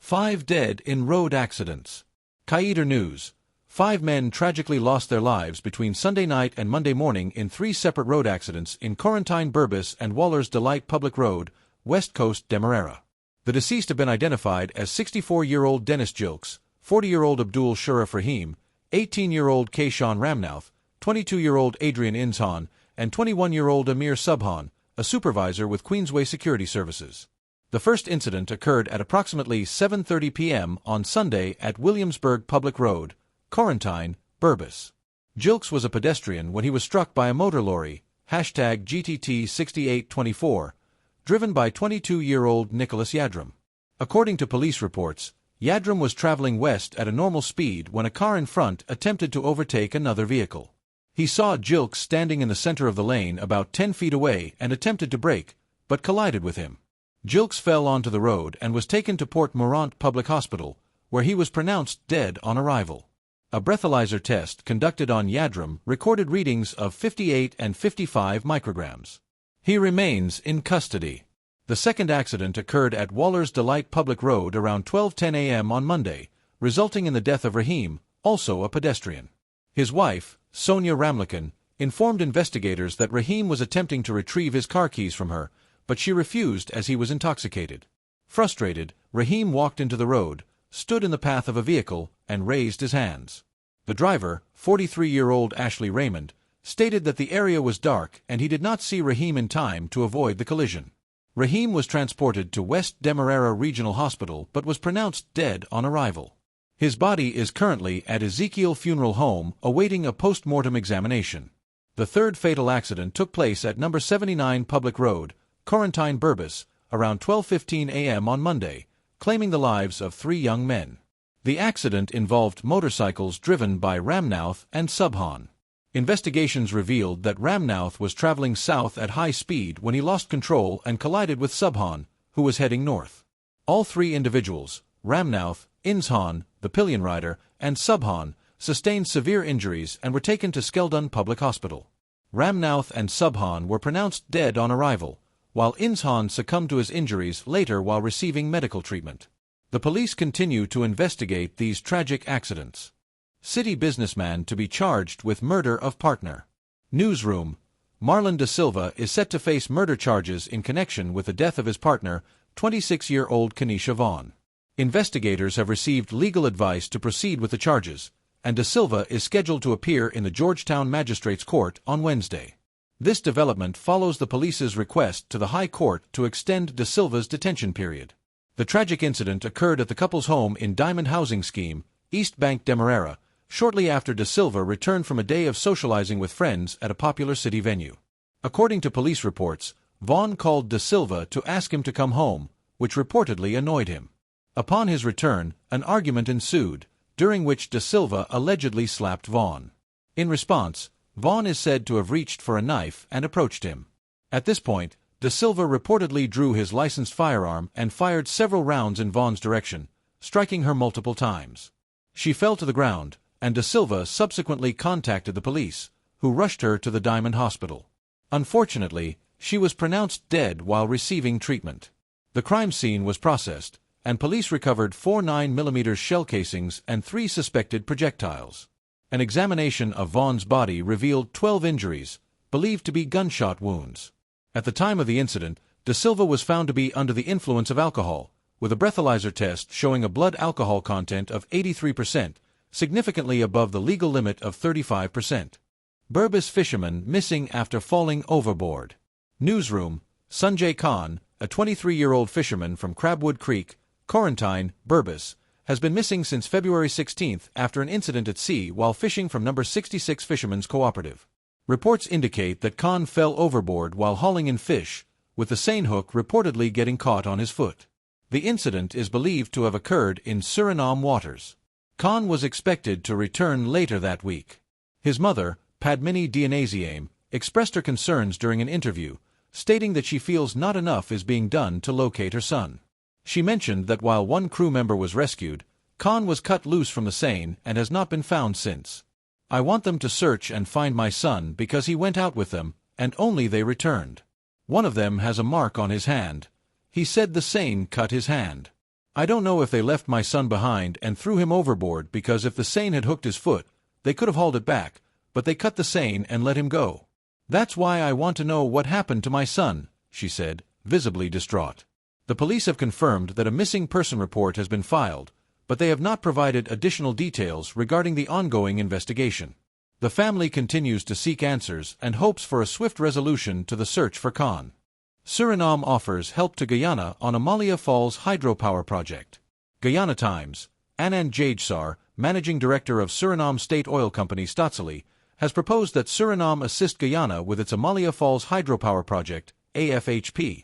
5 dead in road accidents. Qatar News. 5 men tragically lost their lives between Sunday night and Monday morning in 3 separate road accidents in Quarantine Burbis and Waller's Delight Public Road, West Coast Demerara. The deceased have been identified as 64-year-old Dennis Jilks, 40-year-old Abdul Sharaf Rahim, 18-year-old Kayshawn Ramnauth, 22-year-old Adrian Inzhan, and 21-year-old Amir Subhan, a supervisor with Queensway Security Services. The first incident occurred at approximately 7:30 p.m. on Sunday at Williamsburg Public Road, Quarantine, Burbis. Jilks was a pedestrian when he was struck by a motor lorry, #GTT 6824, driven by 22-year-old Nicholas Yadram. According to police reports, Yadram was traveling west at a normal speed when a car in front attempted to overtake another vehicle. He saw Jilks standing in the center of the lane about 10 feet away and attempted to brake, but collided with him. Jilks fell onto the road and was taken to Port Morant Public Hospital, where he was pronounced dead on arrival. A breathalyzer test conducted on Yadram recorded readings of 58 and 55 micrograms. He remains in custody. The second accident occurred at Waller's Delight Public Road around 12:10 a.m. on Monday, resulting in the death of Rahim, also a pedestrian. His wife, Sonia Ramlakan, informed investigators that Rahim was attempting to retrieve his car keys from her, but she refused as he was intoxicated. Frustrated, Rahim walked into the road, stood in the path of a vehicle, and raised his hands. The driver, 43-year-old Ashley Raymond, stated that the area was dark and he did not see Rahim in time to avoid the collision. Rahim was transported to West Demerara Regional Hospital but was pronounced dead on arrival. His body is currently at Ezekiel Funeral Home awaiting a post-mortem examination. The third fatal accident took place at No. 79 Public Road, Quarantine Burbis, around 12:15 a.m. on Monday, claiming the lives of 3 young men. The accident involved motorcycles driven by Ramnauth and Subhan. Investigations revealed that Ramnauth was traveling south at high speed when he lost control and collided with Subhan, who was heading north. All 3 individuals, Ramnauth, Inzhan, the pillion rider, and Subhan, sustained severe injuries and were taken to Skeldon Public Hospital. Ramnauth and Subhan were pronounced dead on arrival, while Inzhan succumbed to his injuries later while receiving medical treatment. The police continue to investigate these tragic accidents. City businessman to be charged with murder of partner. Newsroom. Marlon Da Silva is set to face murder charges in connection with the death of his partner, 26-year-old Kenesha Vaughn. Investigators have received legal advice to proceed with the charges, and Da Silva is scheduled to appear in the Georgetown Magistrates Court on Wednesday. This development follows the police's request to the High Court to extend Da Silva's detention period. The tragic incident occurred at the couple's home in Diamond Housing Scheme, East Bank Demerara, shortly after Da Silva returned from a day of socializing with friends at a popular city venue. According to police reports, Vaughn called Da Silva to ask him to come home, which reportedly annoyed him. Upon his return, an argument ensued, during which Da Silva allegedly slapped Vaughn. In response, Vaughn is said to have reached for a knife and approached him. At this point, Da Silva reportedly drew his licensed firearm and fired several rounds in Vaughn's direction, striking her multiple times. She fell to the ground, and Da Silva subsequently contacted the police, who rushed her to the Diamond Hospital. Unfortunately, she was pronounced dead while receiving treatment. The crime scene was processed, and police recovered 4 9mm shell casings and 3 suspected projectiles. An examination of Vaughn's body revealed 12 injuries, believed to be gunshot wounds. At the time of the incident, Da Silva was found to be under the influence of alcohol, with a breathalyzer test showing a blood alcohol content of 83%, significantly above the legal limit of 35%. Burbis fisherman missing after falling overboard. Newsroom. Sanjay Khan, a 23-year-old fisherman from Crabwood Creek, Quarantine, Burbis, has been missing since February 16 after an incident at sea while fishing from No. 66 Fishermen's Cooperative. Reports indicate that Khan fell overboard while hauling in fish, with the seine hook reportedly getting caught on his foot. The incident is believed to have occurred in Suriname waters. Khan was expected to return later that week. His mother, Padmini Guyanese, expressed her concerns during an interview, stating that she feels not enough is being done to locate her son. She mentioned that while one crew member was rescued, Khan was cut loose from the Seine and has not been found since. I want them to search and find my son because he went out with them, and only they returned. One of them has a mark on his hand. He said the Seine cut his hand. I don't know if they left my son behind and threw him overboard, because if the seine had hooked his foot, they could have hauled it back, but they cut the seine and let him go. That's why I want to know what happened to my son, she said, visibly distraught. The police have confirmed that a missing person report has been filed, but they have not provided additional details regarding the ongoing investigation. The family continues to seek answers and hopes for a swift resolution to the search for Khan. Suriname offers help to Guyana on Amalia Falls hydropower project. Guyana Times. Anand Jagesar, managing director of Suriname State Oil Company Staatsolied, has proposed that Suriname assist Guyana with its Amalia Falls hydropower project, AFHP.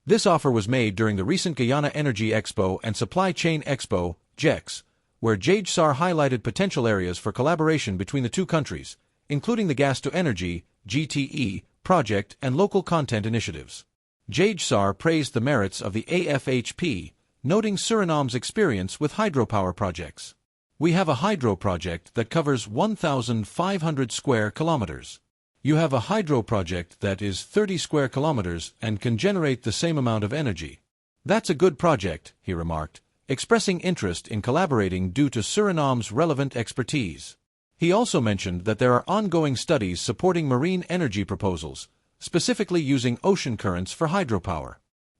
This offer was made during the recent Guyana Energy Expo and Supply Chain Expo, GEX, where Jagesar highlighted potential areas for collaboration between the two countries, including the gas-to-energy (GTE) project and local content initiatives. Jagesar praised the merits of the AFHP, noting Suriname's experience with hydropower projects. We have a hydro project that covers 1,500 square kilometers. You have a hydro project that is 30 square kilometers and can generate the same amount of energy. That's a good project, he remarked, expressing interest in collaborating due to Suriname's relevant expertise. He also mentioned that there are ongoing studies supporting marine energy proposals, specifically using ocean currents for hydropower.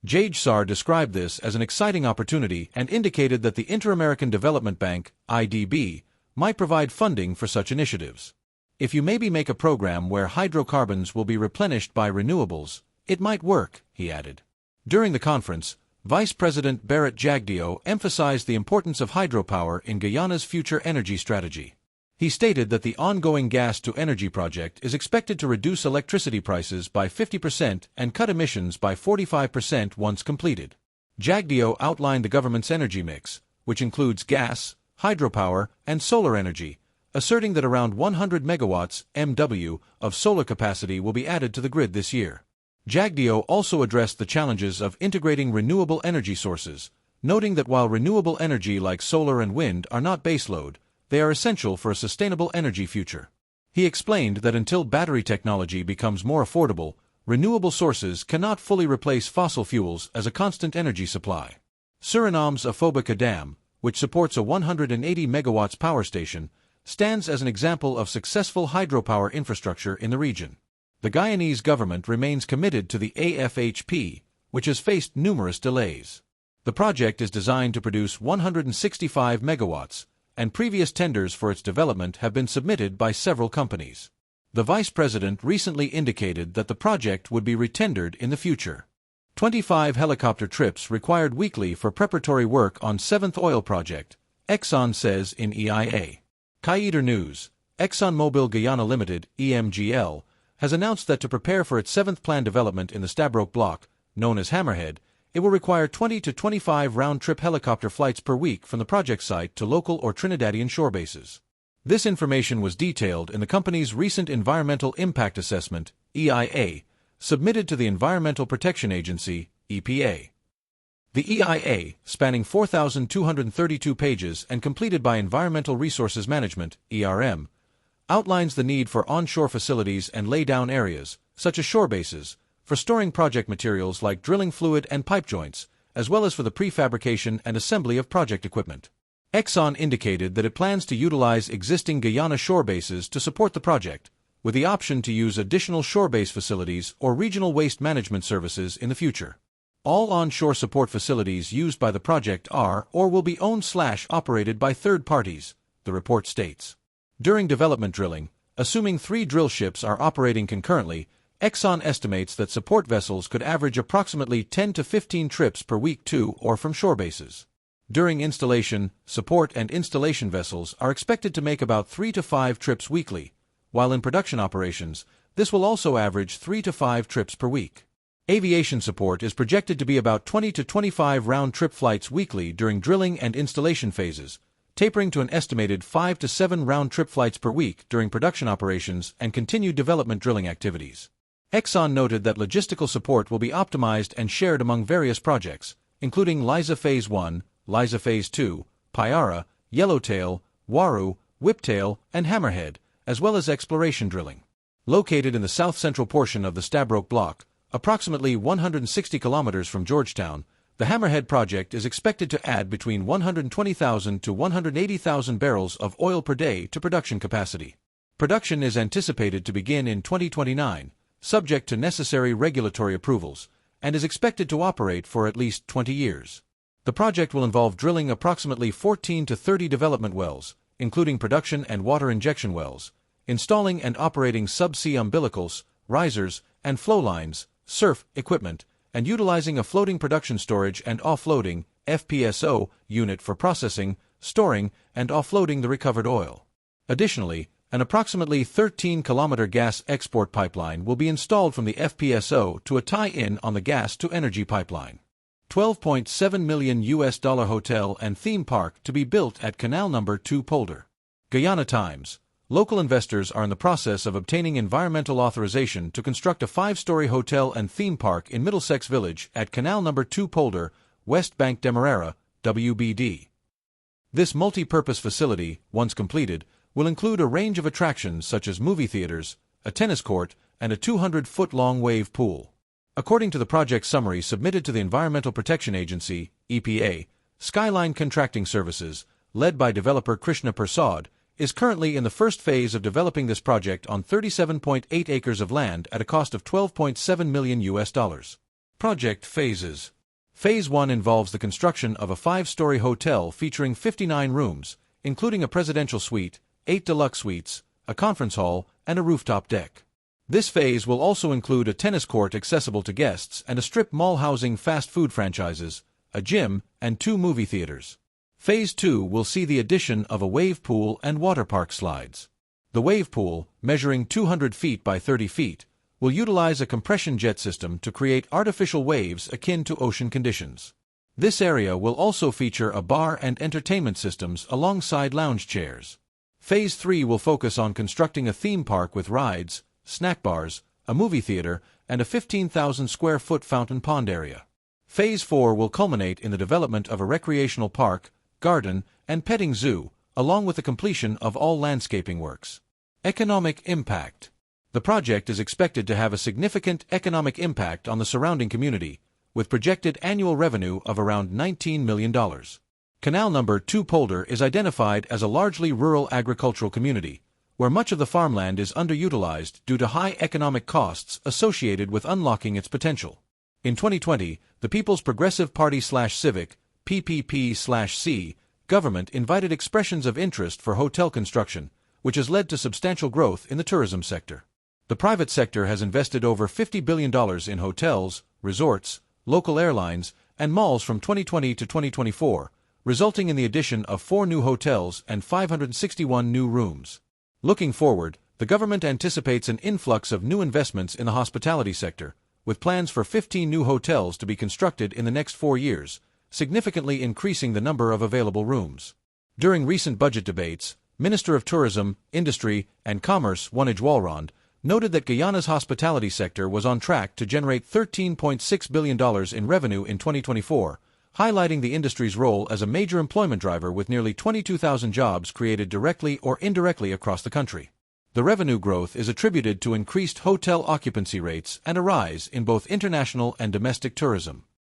Jagesar described this as an exciting opportunity and indicated that the Inter-American Development Bank, IDB, might provide funding for such initiatives. If you maybe make a program where hydrocarbons will be replenished by renewables, it might work, he added. During the conference, Vice President Barrett Jagdeo emphasized the importance of hydropower in Guyana's future energy strategy. He stated that the ongoing gas-to-energy project is expected to reduce electricity prices by 50% and cut emissions by 45% once completed. Jagdeo outlined the government's energy mix, which includes gas, hydropower, and solar energy, asserting that around 100 megawatts (MW) of solar capacity will be added to the grid this year. Jagdeo also addressed the challenges of integrating renewable energy sources, noting that while renewable energy like solar and wind are not baseload, they are essential for a sustainable energy future. He explained that until battery technology becomes more affordable, renewable sources cannot fully replace fossil fuels as a constant energy supply. Suriname's Afobuca Dam, which supports a 180 megawatts power station, stands as an example of successful hydropower infrastructure in the region. The Guyanese government remains committed to the AFHP, which has faced numerous delays. The project is designed to produce 165 megawatts, and previous tenders for its development have been submitted by several companies. The vice president recently indicated that the project would be retendered in the future. 25 helicopter trips required weekly for preparatory work on 7th oil project, Exxon says in EIA. Guyana News. ExxonMobil Guyana Limited, EMGL, has announced that to prepare for its 7th planned development in the Stabroek Block, known as Hammerhead, it will require 20 to 25 round-trip helicopter flights per week from the project site to local or Trinidadian shore bases. This information was detailed in the company's recent Environmental Impact Assessment, EIA, submitted to the Environmental Protection Agency, EPA. The EIA, spanning 4,232 pages and completed by Environmental Resources Management, ERM, outlines the need for onshore facilities and laydown areas, such as shore bases, for storing project materials like drilling fluid and pipe joints, as well as for the prefabrication and assembly of project equipment. Exxon indicated that it plans to utilize existing Guyana shore bases to support the project, with the option to use additional shore base facilities or regional waste management services in the future. All onshore support facilities used by the project are or will be owned/operated by third parties, the report states. During development drilling, assuming 3 drill ships are operating concurrently, Exxon estimates that support vessels could average approximately 10 to 15 trips per week to or from shore bases. During installation, support and installation vessels are expected to make about 3 to 5 trips weekly, while in production operations, this will also average 3 to 5 trips per week. Aviation support is projected to be about 20 to 25 round-trip flights weekly during drilling and installation phases, tapering to an estimated 5 to 7 round-trip flights per week during production operations and continued development drilling activities. Exxon noted that logistical support will be optimized and shared among various projects, including Liza Phase 1, Liza Phase 2, Payara, Yellowtail, Waru, Whiptail, and Hammerhead, as well as exploration drilling. Located in the south-central portion of the Stabroek Block, approximately 160 kilometers from Georgetown, The Hammerhead project is expected to add between 120,000 to 180,000 barrels of oil per day to production capacity. Production is anticipated to begin in 2029, subject to necessary regulatory approvals, and is expected to operate for at least 20 years. The project will involve drilling approximately 14 to 30 development wells, including production and water injection wells, installing and operating subsea umbilicals, risers, and flow lines, SURF equipment, and utilizing a floating production storage and offloading (FPSO) unit for processing, storing, and offloading the recovered oil. Additionally, an approximately 13-kilometer gas export pipeline will be installed from the FPSO to a tie-in on the gas-to-energy pipeline. $12.7 million hotel and theme park to be built at Canal No. 2 Polder. Guyana Times. Local investors are in the process of obtaining environmental authorization to construct a 5-story hotel and theme park in Middlesex Village at Canal No. 2 Polder, West Bank Demerara, WBD. This multi-purpose facility, once completed, will include a range of attractions such as movie theaters, a tennis court, and a 200-foot-long wave pool. According to the project summary submitted to the Environmental Protection Agency, EPA, Skyline Contracting Services, led by developer Krishna Persad, is currently in the first phase of developing this project on 37.8 acres of land at a cost of $12.7 million. Project phases. Phase 1 involves the construction of a 5-story hotel featuring 59 rooms, including a presidential suite, 8 deluxe suites, a conference hall, and a rooftop deck. This phase will also include a tennis court accessible to guests and a strip mall housing fast food franchises, a gym, and 2 movie theaters. Phase 2 will see the addition of a wave pool and water park slides. The wave pool, measuring 200 feet by 30 feet, will utilize a compression jet system to create artificial waves akin to ocean conditions. This area will also feature a bar and entertainment systems alongside lounge chairs. Phase 3 will focus on constructing a theme park with rides, snack bars, a movie theater, and a 15,000 square foot fountain pond area. Phase 4 will culminate in the development of a recreational park, garden, and petting zoo, along with the completion of all landscaping works. Economic impact. The project is expected to have a significant economic impact on the surrounding community, with projected annual revenue of around $19 million. Canal No. 2 Polder is identified as a largely rural agricultural community, where much of the farmland is underutilized due to high economic costs associated with unlocking its potential. In 2020, the People's Progressive Party/Civic, PPP/C, government invited expressions of interest for hotel construction, which has led to substantial growth in the tourism sector. The private sector has invested over $50 billion in hotels, resorts, local airlines, and malls from 2020 to 2024, resulting in the addition of 4 new hotels and 561 new rooms. Looking forward, the government anticipates an influx of new investments in the hospitality sector, with plans for 15 new hotels to be constructed in the next 4 years, significantly increasing the number of available rooms. During recent budget debates, Minister of Tourism, Industry, and Commerce Wanij Walrond noted that Guyana's hospitality sector was on track to generate $13.6 billion in revenue in 2024, highlighting the industry's role as a major employment driver with nearly 22,000 jobs created directly or indirectly across the country. The revenue growth is attributed to increased hotel occupancy rates and a rise in both international and domestic tourism.